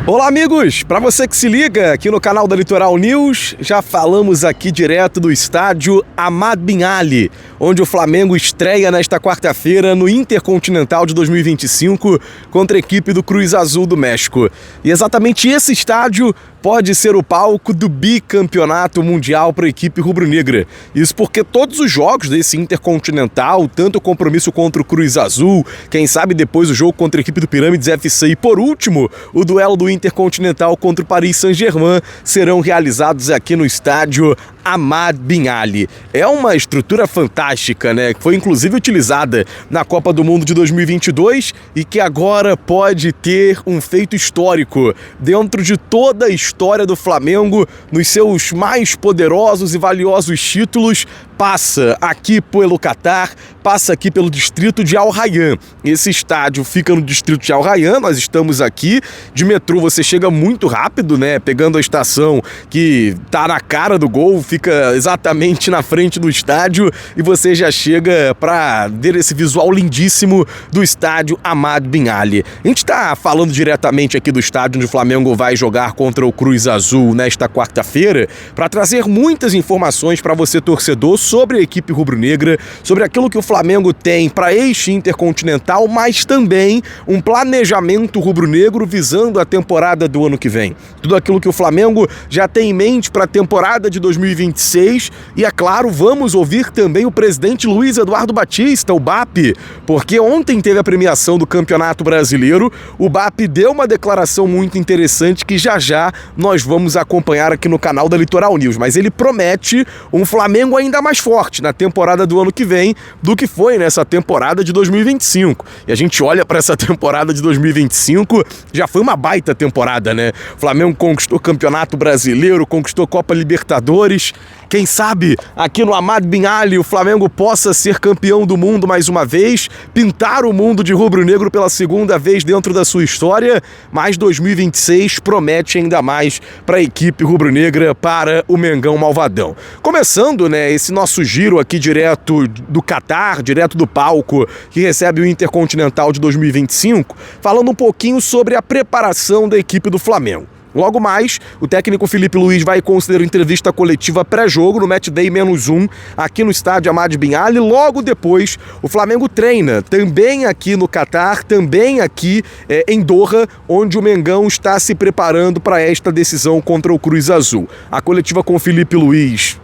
Olá, amigos! Para você que se liga aqui no canal da Litoral News, já falamos aqui direto do estádio Ahmad Bin Ali, onde o Flamengo estreia nesta quarta-feira no Intercontinental de 2025 contra a equipe do Cruz Azul do México. E exatamente esse estádio pode ser o palco do bicampeonato mundial para a equipe rubro-negra. Isso porque todos os jogos desse Intercontinental, tanto o compromisso contra o Cruz Azul, quem sabe depois o jogo contra a equipe do Pirâmides FC e, por último, o duelo do Intercontinental contra o Paris Saint-Germain, serão realizados aqui no estádio Ahmad Bin Ali. É uma estrutura fantástica, né? Que foi inclusive utilizada na Copa do Mundo de 2022 e que agora pode ter um feito histórico dentro de toda a história do Flamengo, nos seus mais poderosos e valiosos títulos. Passa aqui pelo Catar, passa aqui pelo distrito de Al Rayyan. Esse estádio fica no distrito de Al Rayyan, nós estamos aqui. De metrô você chega muito rápido, né? Pegando a estação que tá na cara do gol, fica exatamente na frente do estádio e você já chega para ver esse visual lindíssimo do estádio Ahmad Bin Ali. A gente tá falando diretamente aqui do estádio onde o Flamengo vai jogar contra o Cruz Azul nesta quarta-feira para trazer muitas informações para você, torcedor, sobre a equipe rubro-negra, sobre aquilo que o Flamengo tem para este Intercontinental, mas também um planejamento rubro-negro visando a temporada do ano que vem. Tudo aquilo que o Flamengo já tem em mente para a temporada de 2026 e, é claro, vamos ouvir também o presidente Luiz Eduardo Batista, o BAP, porque ontem teve a premiação do Campeonato Brasileiro. O BAP deu uma declaração muito interessante que já nós vamos acompanhar aqui no canal da Litoral News, mas ele promete um Flamengo ainda mais forte na temporada do ano que vem do que foi nessa temporada de 2025. E a gente olha para essa temporada de 2025, já foi uma baita temporada, né? O Flamengo conquistou Campeonato Brasileiro, conquistou Copa Libertadores. Quem sabe aqui no Ahmad Bin Ali o Flamengo possa ser campeão do mundo mais uma vez, pintar o mundo de rubro-negro pela segunda vez dentro da sua história, mas 2026 promete ainda mais para a equipe rubro-negra, para o Mengão Malvadão. Começando, né, esse nosso giro aqui direto do Catar, direto do palco que recebe o Intercontinental de 2025, falando um pouquinho sobre a preparação da equipe do Flamengo. Logo mais, o técnico Felipe Luiz vai conceder entrevista coletiva pré-jogo no Match Day -1 aqui no estádio Ahmad Bin Ali. Logo depois, o Flamengo treina também aqui no Catar, também aqui em Doha, onde o Mengão está se preparando para esta decisão contra o Cruz Azul. A coletiva com o Felipe Luiz,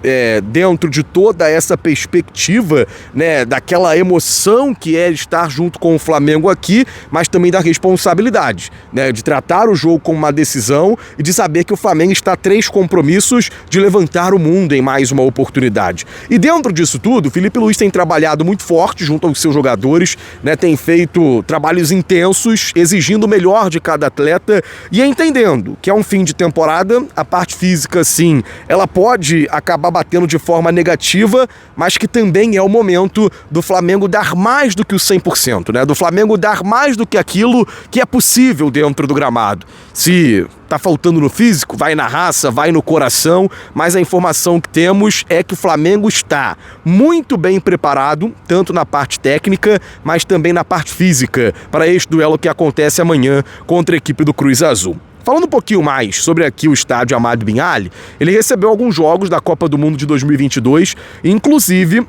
dentro de toda essa perspectiva, né, daquela emoção que é estar junto com o Flamengo aqui, mas também da responsabilidade, né, de tratar o jogo como uma decisão e de saber que o Flamengo está a 3 compromissos de levantar o mundo em mais uma oportunidade. E dentro disso tudo, o Felipe Luiz tem trabalhado muito forte junto aos seus jogadores, né, tem feito trabalhos intensos, exigindo o melhor de cada atleta e entendendo que é um fim de temporada, a parte física, sim, ela pode acabar batendo de forma negativa, mas que também é o momento do Flamengo dar mais do que o 100%, né, do Flamengo dar mais do que aquilo que é possível dentro do gramado. Se tá faltando no físico, vai na raça, vai no coração, mas a informação que temos é que o Flamengo está muito bem preparado, tanto na parte técnica, mas também na parte física, para este duelo que acontece amanhã contra a equipe do Cruz Azul. Falando um pouquinho mais sobre aqui o estádio Ahmad Bin Ali, ele recebeu alguns jogos da Copa do Mundo de 2022, inclusive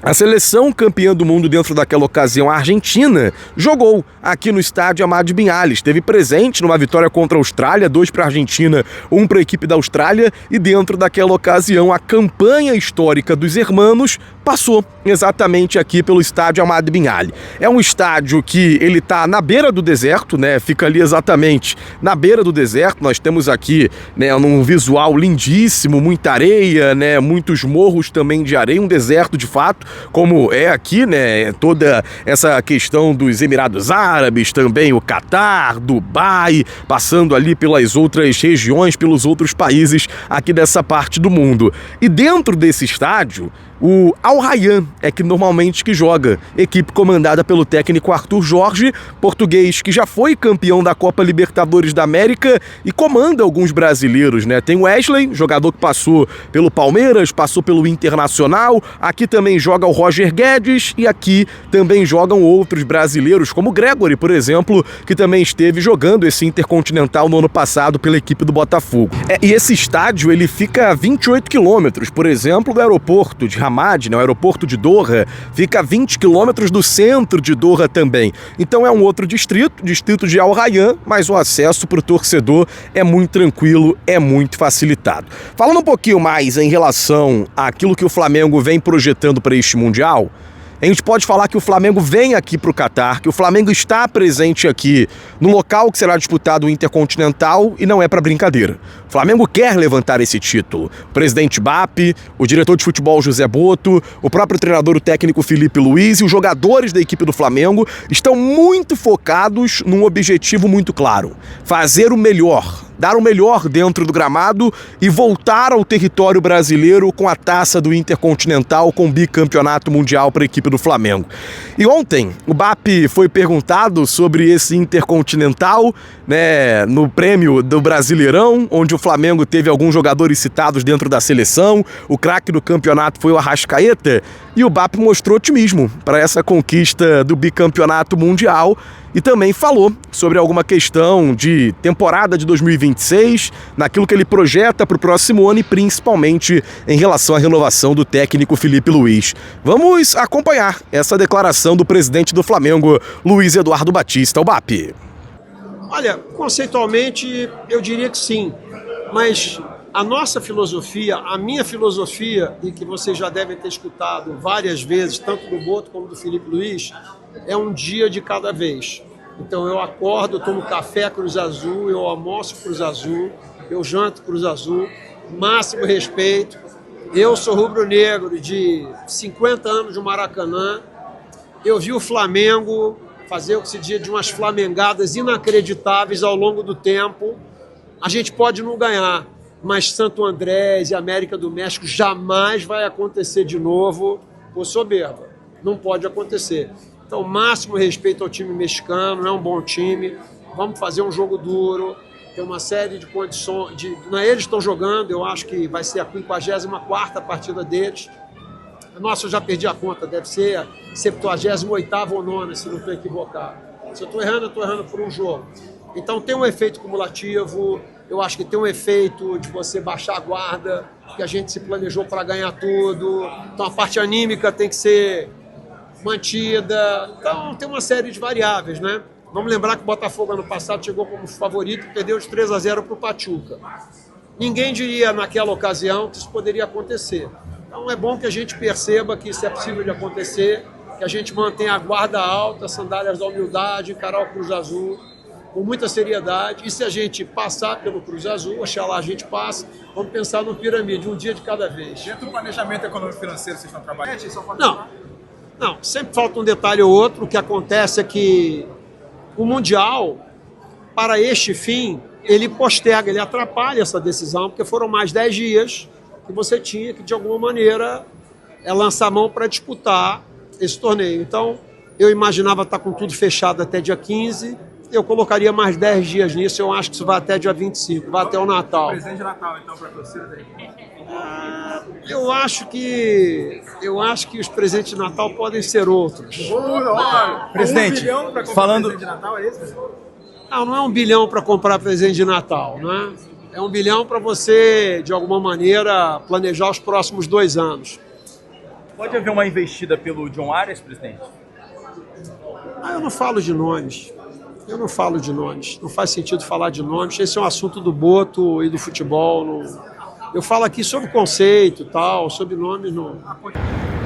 a seleção campeã do mundo dentro daquela ocasião, a Argentina, jogou aqui no estádio Ahmad Bin Ali. Esteve presente numa vitória contra a Austrália, 2 para a Argentina, 1 para a equipe da Austrália, e dentro daquela ocasião a campanha histórica dos hermanos passou exatamente aqui pelo estádio Ahmad Bin Ali. É um estádio que ele está na beira do deserto, né? Fica ali exatamente na beira do deserto. Nós temos aqui, né, um visual lindíssimo, muita areia, né, muitos morros também de areia, um deserto de fato, como é aqui, né, toda essa questão dos Emirados Árabes, também o Catar, Dubai, passando ali pelas outras regiões, pelos outros países aqui dessa parte do mundo. E dentro desse estádio, O Al Rayyan é que normalmente que joga, equipe comandada pelo técnico Arthur Jorge, português que já foi campeão da Copa Libertadores da América e comanda alguns brasileiros, né? Tem o Wesley, jogador que passou pelo Palmeiras, passou pelo Internacional, aqui também joga o Roger Guedes e aqui também jogam outros brasileiros, como o Gregory, por exemplo, que também esteve jogando esse Intercontinental no ano passado pela equipe do Botafogo. E esse estádio, ele fica a 28 quilômetros, por exemplo, do aeroporto de Hamad, né, o aeroporto de Doha, fica a 20 quilômetros do centro de Doha também. Então é um outro distrito de Al Rayyan, mas o acesso para o torcedor é muito tranquilo, é muito facilitado. Falando um pouquinho mais em relação àquilo que o Flamengo vem projetando para este Mundial, a gente pode falar que o Flamengo vem aqui para o Catar, que o Flamengo está presente aqui no local que será disputado o Intercontinental e não é para brincadeira. O Flamengo quer levantar esse título. O presidente BAP, o diretor de futebol José Boto, o próprio treinador, o técnico Felipe Luiz e os jogadores da equipe do Flamengo estão muito focados num objetivo muito claro: fazer o melhor, dar o melhor dentro do gramado e voltar ao território brasileiro com a taça do Intercontinental, com o bicampeonato mundial para a equipe do Flamengo. E ontem o BAP foi perguntado sobre esse Intercontinental, né, no prêmio do Brasileirão, onde o Flamengo teve alguns jogadores citados dentro da seleção. O craque do campeonato foi o Arrascaeta e o BAP mostrou otimismo para essa conquista do bicampeonato mundial e também falou sobre alguma questão de temporada de 2026, naquilo que ele projeta para o próximo ano e principalmente em relação à renovação do técnico Felipe Luiz. Vamos acompanhar essa declaração do presidente do Flamengo, Luiz Eduardo Batista, o BAP. Olha, conceitualmente eu diria que sim, mas a nossa filosofia, a minha filosofia, e que vocês já devem ter escutado várias vezes, tanto do Boto como do Felipe Luiz, é um dia de cada vez. Então eu acordo, tomo café Cruz Azul, eu almoço Cruz Azul, eu janto Cruz Azul, máximo respeito. Eu sou rubro-negro de 50 anos de Maracanã, eu vi o Flamengo fazer o que se diz de umas flamengadas inacreditáveis ao longo do tempo. A gente pode não ganhar, mas Santo Andrés e América do México jamais vai acontecer de novo por soberba. Não pode acontecer. Então, máximo respeito ao time mexicano, é um bom time. Vamos fazer um jogo duro, tem uma série de condições. Eles estão jogando, eu acho que vai ser a 54ª partida deles. Nossa, eu já perdi a conta, deve ser a 78ª ou 9ª, se não estou equivocado. Se eu estou errando por um jogo. Então tem um efeito cumulativo, eu acho que tem um efeito de você baixar a guarda, que a gente se planejou para ganhar tudo, então a parte anímica tem que ser mantida, então tem uma série de variáveis, né? Vamos lembrar que o Botafogo ano passado chegou como favorito e perdeu de 3-0 para o Pachuca. Ninguém diria naquela ocasião que isso poderia acontecer. Então é bom que a gente perceba que isso é possível de acontecer, que a gente mantenha a guarda alta, sandálias da humildade, encarar o Cruz Azul com muita seriedade. E se a gente passar pelo Cruz Azul, oxalá a gente passa, vamos pensar no pirâmide, um dia de cada vez. Dentro do planejamento econômico financeiro, vocês estão trabalhando? Não, sempre falta um detalhe ou outro. O que acontece é que o Mundial, para este fim, ele posterga, ele atrapalha essa decisão, porque foram mais 10 dias que você tinha que, de alguma maneira, lançar a mão para disputar esse torneio. Então, eu imaginava estar com tudo fechado até dia 15, eu colocaria mais 10 dias nisso, eu acho que isso vai até dia 25, vai até o Natal. Presente de Natal, então, para a torcida daí? Eu acho que os presentes de Natal podem ser outros. Presidente, falando... Presente de Natal, é esse? Não é 1 bilhão para comprar presente de Natal, não é? É 1 bilhão para você, de alguma maneira, planejar os próximos 2 anos. Pode haver uma investida pelo John Arias, presidente? Eu não falo de nomes. Não faz sentido falar de nomes. Esse é um assunto do Boto e do futebol. Eu falo aqui sobre conceito e tal, sobre nomes. Não.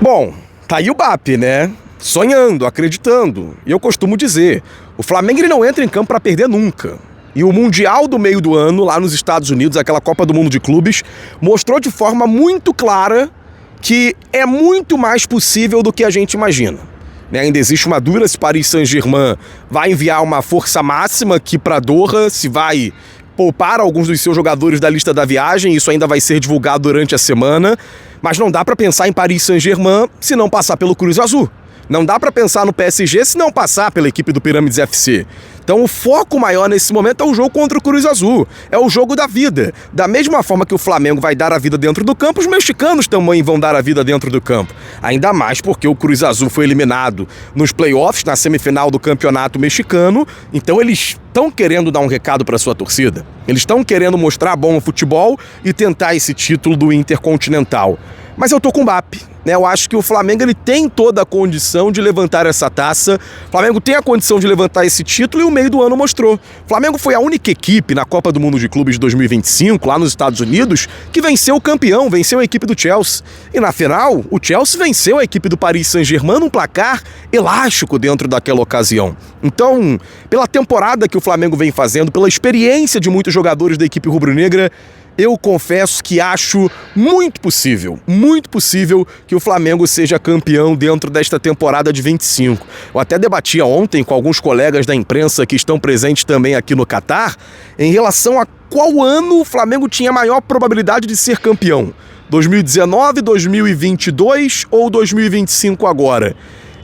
Bom, tá aí o BAP, né? Sonhando, acreditando. E eu costumo dizer, o Flamengo ele não entra em campo para perder nunca. E o Mundial do meio do ano, lá nos Estados Unidos, aquela Copa do Mundo de Clubes, mostrou de forma muito clara que é muito mais possível do que a gente imagina. Ainda existe uma dúvida se Paris Saint-Germain vai enviar uma força máxima aqui para Doha, se vai poupar alguns dos seus jogadores da lista da viagem, isso ainda vai ser divulgado durante a semana, mas não dá para pensar em Paris Saint-Germain se não passar pelo Cruz Azul. Não dá para pensar no PSG se não passar pela equipe do Pirâmides FC. Então o foco maior nesse momento é o jogo contra o Cruz Azul. É o jogo da vida. Da mesma forma que o Flamengo vai dar a vida dentro do campo, os mexicanos também vão dar a vida dentro do campo. Ainda mais porque o Cruz Azul foi eliminado nos playoffs, na semifinal do campeonato mexicano. Então eles estão querendo dar um recado para sua torcida. Eles estão querendo mostrar bom futebol e tentar esse título do Intercontinental. Mas eu tô com o Mbappé, né? Eu acho que o Flamengo ele tem toda a condição de levantar essa taça. O Flamengo tem a condição de levantar esse título e o meio do ano mostrou. O Flamengo foi a única equipe na Copa do Mundo de Clubes de 2025, lá nos Estados Unidos, que venceu o campeão, venceu a equipe do Chelsea. E na final, o Chelsea venceu a equipe do Paris Saint-Germain num placar elástico dentro daquela ocasião. Então, pela temporada que o Flamengo vem fazendo, pela experiência de muitos jogadores da equipe rubro-negra, eu confesso que acho muito possível que o Flamengo seja campeão dentro desta temporada de 25. Eu até debatia ontem com alguns colegas da imprensa que estão presentes também aqui no Catar, em relação a qual ano o Flamengo tinha maior probabilidade de ser campeão. 2019, 2022 ou 2025 agora?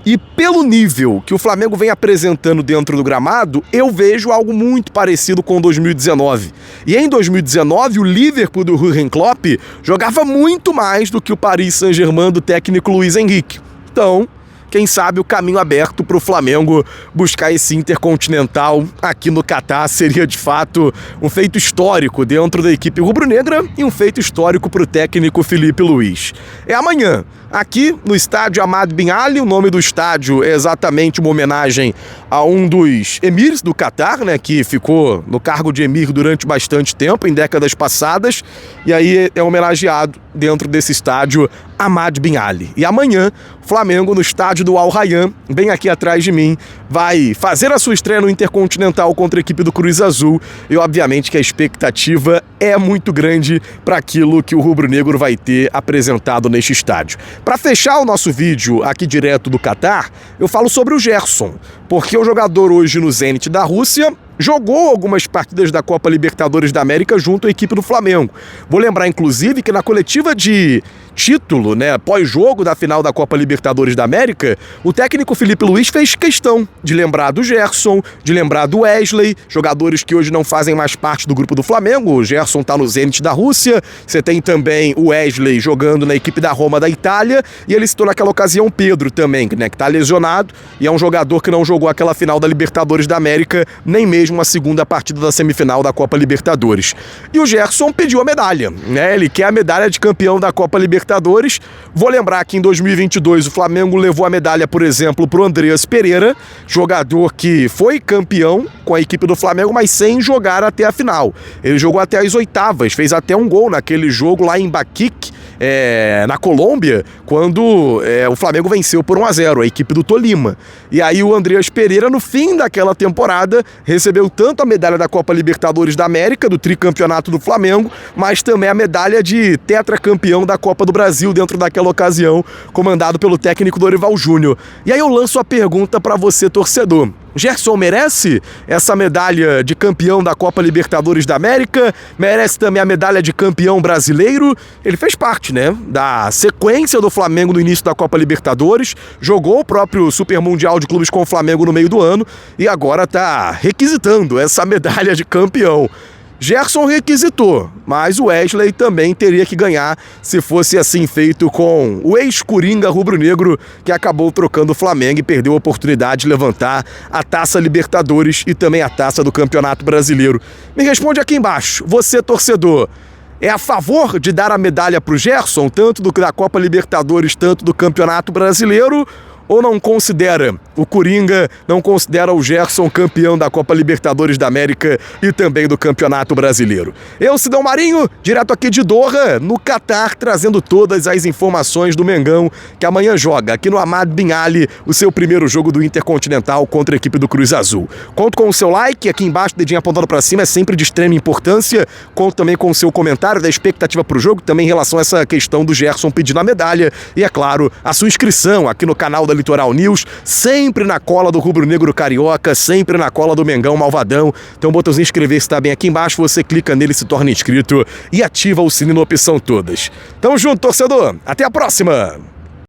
E pelo nível que o Flamengo vem apresentando dentro do gramado, eu vejo algo muito parecido com 2019. E em 2019, o Liverpool do Jürgen Klopp jogava muito mais do que o Paris Saint-Germain do técnico Luiz Henrique. Então, quem sabe o caminho aberto para o Flamengo buscar esse Intercontinental aqui no Catar seria de fato um feito histórico dentro da equipe rubro-negra e um feito histórico para o técnico Felipe Luiz. É amanhã, aqui no estádio Hamad Bin Ali. O nome do estádio é exatamente uma homenagem a um dos emirs do Catar, né, que ficou no cargo de emir durante bastante tempo, em décadas passadas, e aí é homenageado dentro desse estádio Hamad Bin Ali. E amanhã, Flamengo no estádio do Al Rayyan, bem aqui atrás de mim, vai fazer a sua estreia no Intercontinental contra a equipe do Cruz Azul, e obviamente que a expectativa é muito grande para aquilo que o rubro-negro vai ter apresentado neste estádio. Para fechar o nosso vídeo aqui direto do Catar, eu falo sobre o Gerson, porque o jogador hoje no Zenit da Rússia jogou algumas partidas da Copa Libertadores da América junto à equipe do Flamengo. Vou lembrar, inclusive, que na coletiva de título, né, pós-jogo da final da Copa Libertadores da América, o técnico Felipe Luiz fez questão de lembrar do Gerson, de lembrar do Wesley, jogadores que hoje não fazem mais parte do grupo do Flamengo. O Gerson tá no Zenit da Rússia, você tem também o Wesley jogando na equipe da Roma da Itália, e ele citou naquela ocasião o Pedro também, né, que tá lesionado, e é um jogador que não jogou aquela final da Libertadores da América, nem mesmo a segunda partida da semifinal da Copa Libertadores. E o Gerson pediu a medalha, né? Ele quer a medalha de campeão da Copa Libertadores. Vou lembrar que em 2022 o Flamengo levou a medalha, por exemplo, pro Andreas Pereira, jogador que foi campeão com a equipe do Flamengo, mas sem jogar até a final. Ele jogou até as oitavas, fez até um gol naquele jogo lá em Baquique, na Colômbia, quando o Flamengo venceu por 1-0 a equipe do Tolima. E aí o Andreas Pereira, no fim daquela temporada, recebeu tanto a medalha da Copa Libertadores da América, do tricampeonato do Flamengo, mas também a medalha de tetracampeão da Copa do Brasil dentro daquela ocasião, comandado pelo técnico Dorival Júnior. E aí eu lanço a pergunta para você, torcedor. Gerson merece essa medalha de campeão da Copa Libertadores da América? Merece também a medalha de campeão brasileiro? Ele fez parte, né, da sequência do Flamengo no início da Copa Libertadores, jogou o próprio Super Mundial de Clubes com o Flamengo no meio do ano e agora tá requisitando essa medalha de campeão. Gerson requisitou, mas o Wesley também teria que ganhar se fosse assim feito com o ex-coringa rubro-negro que acabou trocando o Flamengo e perdeu a oportunidade de levantar a Taça Libertadores e também a Taça do Campeonato Brasileiro. Me responde aqui embaixo, você torcedor, é a favor de dar a medalha para o Gerson, tanto da Copa Libertadores, tanto do Campeonato Brasileiro, ou não considera o Coringa, não considera o Gerson campeão da Copa Libertadores da América e também do Campeonato Brasileiro? Eu, Sidão Marinho, direto aqui de Doha, no Catar, trazendo todas as informações do Mengão, que amanhã joga aqui no Hamad Bin Ali o seu primeiro jogo do Intercontinental contra a equipe do Cruz Azul. Conto com o seu like, aqui embaixo, dedinho apontado para cima, é sempre de extrema importância. Conto também com o seu comentário da expectativa para o jogo, também em relação a essa questão do Gerson pedindo a medalha e, é claro, a sua inscrição aqui no canal da Litoral News, sempre na cola do rubro-negro carioca, sempre na cola do Mengão malvadão. Tem um botãozinho inscrever-se, está bem aqui embaixo, você clica nele, se torna inscrito e ativa o sininho na opção todas. Tamo junto, torcedor. Até a próxima!